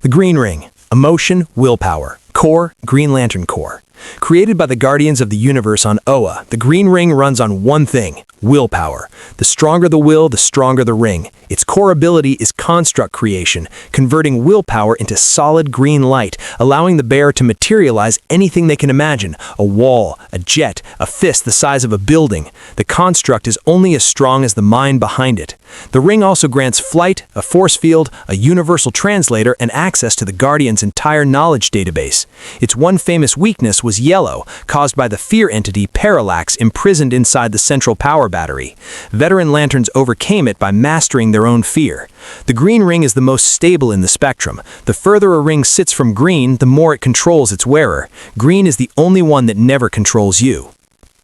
The Green Ring. Emotion, willpower. Core, Green Lantern Core. Created by the Guardians of the Universe on Oa, the Green Ring runs on one thing: willpower. The stronger the will, the stronger the ring. Its core ability is construct creation, converting willpower into solid green light, allowing the bearer to materialize anything they can imagine: a wall, a jet, a fist the size of a building. The construct is only as strong as the mind behind it. The ring also grants flight, a force field, a universal translator, and access to the Guardian's entire knowledge database. Its one famous weakness was yellow, caused by the fear entity Parallax imprisoned inside the central power battery. Veteran Lanterns overcame it by mastering their own fear. The Green Ring is the most stable in the spectrum. The further a ring sits from green, the more it controls its wearer. Green is the only one that never controls you.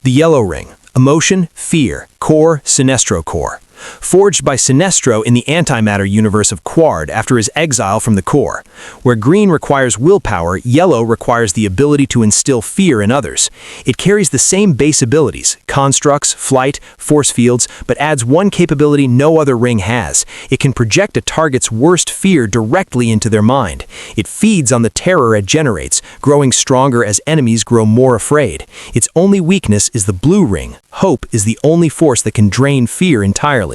The Yellow Ring. Emotion, fear. Core, Sinestro Core. Forged by Sinestro in the antimatter universe of Quard after his exile from the core. Where green requires willpower, yellow requires the ability to instill fear in others. It carries the same base abilities, constructs, flight, force fields, but adds one capability no other ring has. It can project a target's worst fear directly into their mind. It feeds on the terror it generates, growing stronger as enemies grow more afraid. Its only weakness is the blue ring. Hope is the only force that can drain fear entirely.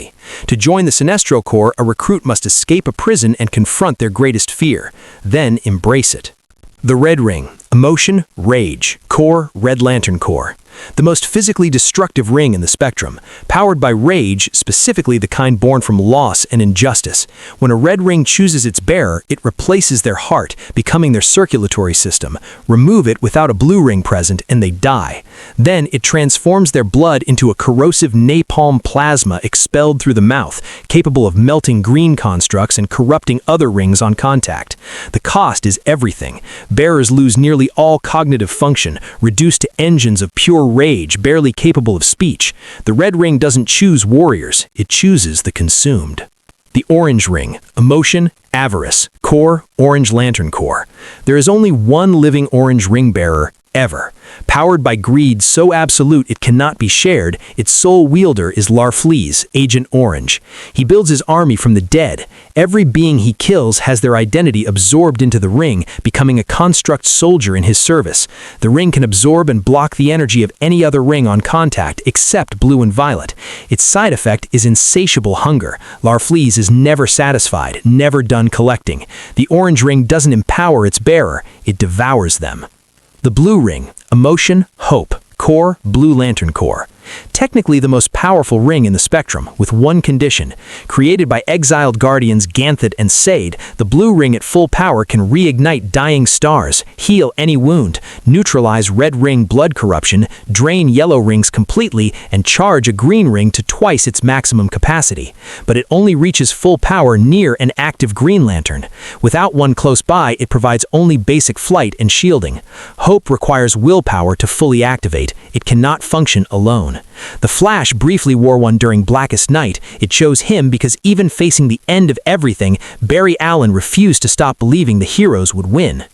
To join the Sinestro Corps, a recruit must escape a prison and confront their greatest fear, then embrace it. The Red Ring. Emotion, rage. Core, Red Lantern Corps. The most physically destructive ring in the spectrum, powered by rage, specifically the kind born from loss and injustice. When a red ring chooses its bearer, it replaces their heart, becoming their circulatory system. Remove it without a blue ring present, and they die. Then it transforms their blood into a corrosive napalm plasma expelled through the mouth, capable of melting green constructs and corrupting other rings on contact. The cost is everything. Bearers lose nearly all cognitive function, reduced to engines of pure rage, barely capable of speech. The Red Ring doesn't choose warriors, it chooses the consumed. The Orange Ring. Emotion, avarice. Core, Orange Lantern Corps. There is only one living orange ring bearer ever. Powered by greed so absolute it cannot be shared, its sole wielder is Larfleeze, Agent Orange. He builds his army from the dead. Every being he kills has their identity absorbed into the ring, becoming a construct soldier in his service. The ring can absorb and block the energy of any other ring on contact, except blue and violet. Its side effect is insatiable hunger. Larfleeze is never satisfied, never done collecting. The orange ring doesn't empower its bearer, it devours them. The Blue Ring. Emotion, hope. Core, Blue Lantern Corps. Technically the most powerful ring in the spectrum, with one condition. Created by exiled guardians Ganthet and Sade, the blue ring at full power can reignite dying stars, heal any wound, neutralize red ring blood corruption, drain yellow rings completely, and charge a green ring to twice its maximum capacity. But it only reaches full power near an active Green Lantern. Without one close by, it provides only basic flight and shielding. Hope requires willpower to fully activate. It cannot function alone. The Flash briefly wore one during Blackest Night. It chose him because even facing the end of everything, Barry Allen refused to stop believing the heroes would win.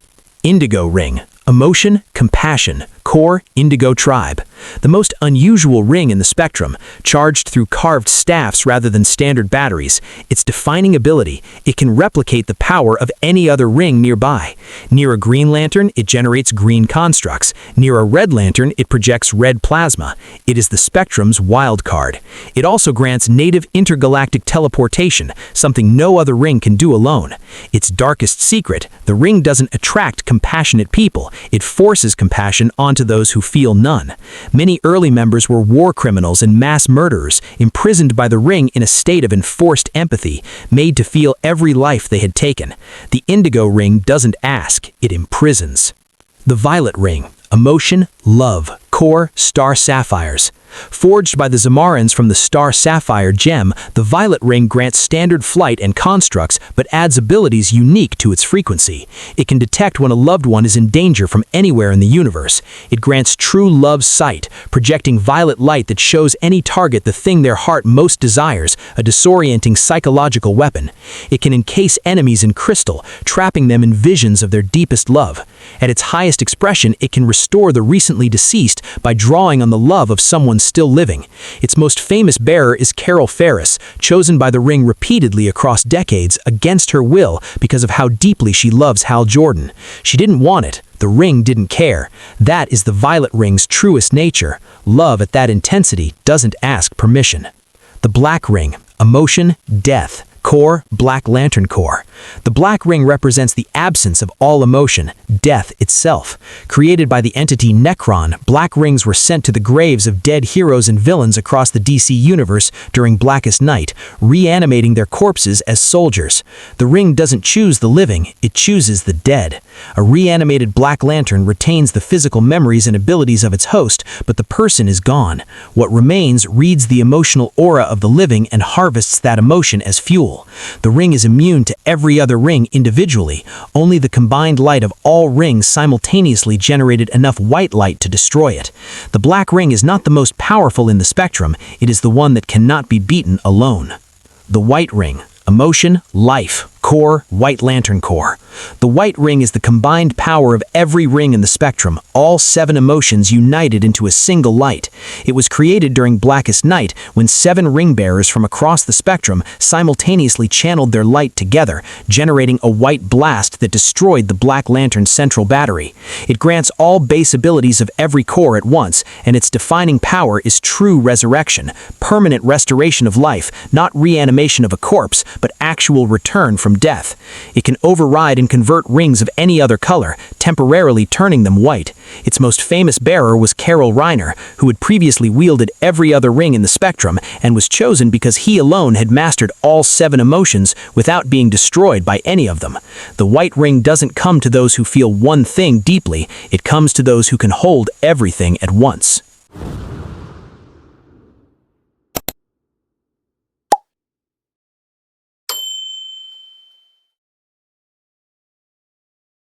Indigo Ring. Emotion, compassion. Core, Indigo Tribe. The most unusual ring in the spectrum, charged through carved staffs rather than standard batteries. Its defining ability, it can replicate the power of any other ring nearby. Near a Green Lantern, it generates green constructs. Near a Red Lantern, it projects red plasma. It is the spectrum's wild card. It also grants native intergalactic teleportation, something no other ring can do alone. Its darkest secret, the ring doesn't attract compassionate people. It forces compassion onto those who feel none. Many early members were war criminals and mass murderers, imprisoned by the ring in a state of enforced empathy, made to feel every life they had taken. The Indigo Ring doesn't ask, it imprisons. The Violet Ring. Emotion, love. Core, Star Sapphires. Forged by the Zamarans from the Star Sapphire gem, the Violet Ring grants standard flight and constructs, but adds abilities unique to its frequency. It can detect when a loved one is in danger from anywhere in the universe. It grants true love sight, projecting violet light that shows any target the thing their heart most desires, a disorienting psychological weapon. It can encase enemies in crystal, trapping them in visions of their deepest love. At its highest expression, it can restore the recently deceased by drawing on the love of someone one still living. Its most famous bearer is Carol Ferris, chosen by the ring repeatedly across decades against her will because of how deeply she loves Hal Jordan. She didn't want it. The ring didn't care. That is the Violet Ring's truest nature. Love at that intensity doesn't ask permission. The Black Ring, emotion, death. Core, Black Lantern Core. The Black Ring represents the absence of all emotion, death itself. Created by the entity Necron, Black Rings were sent to the graves of dead heroes and villains across the DC universe during Blackest Night, reanimating their corpses as soldiers. The ring doesn't choose the living, it chooses the dead. A reanimated Black Lantern retains the physical memories and abilities of its host, but the person is gone. What remains reads the emotional aura of the living and harvests that emotion as fuel. The ring is immune to every other ring individually. Only the combined light of all rings simultaneously generated enough white light to destroy it. The Black Ring is not the most powerful in the spectrum, it is the one that cannot be beaten alone. The White Ring, emotion, life. Core, White Lantern Core. The White Ring is the combined power of every ring in the spectrum, all 7 emotions united into a single light. It was created during Blackest Night when 7 ring bearers from across the spectrum simultaneously channeled their light together, generating a white blast that destroyed the Black Lantern's central battery. It grants all base abilities of every core at once, and its defining power is true resurrection, permanent restoration of life, not reanimation of a corpse, but actual return from death. It can override and convert rings of any other color, temporarily turning them white. Its most famous bearer was Carol Reiner, who had previously wielded every other ring in the spectrum and was chosen because he alone had mastered all 7 emotions without being destroyed by any of them. The White Ring doesn't come to those who feel one thing deeply, it comes to those who can hold everything at once.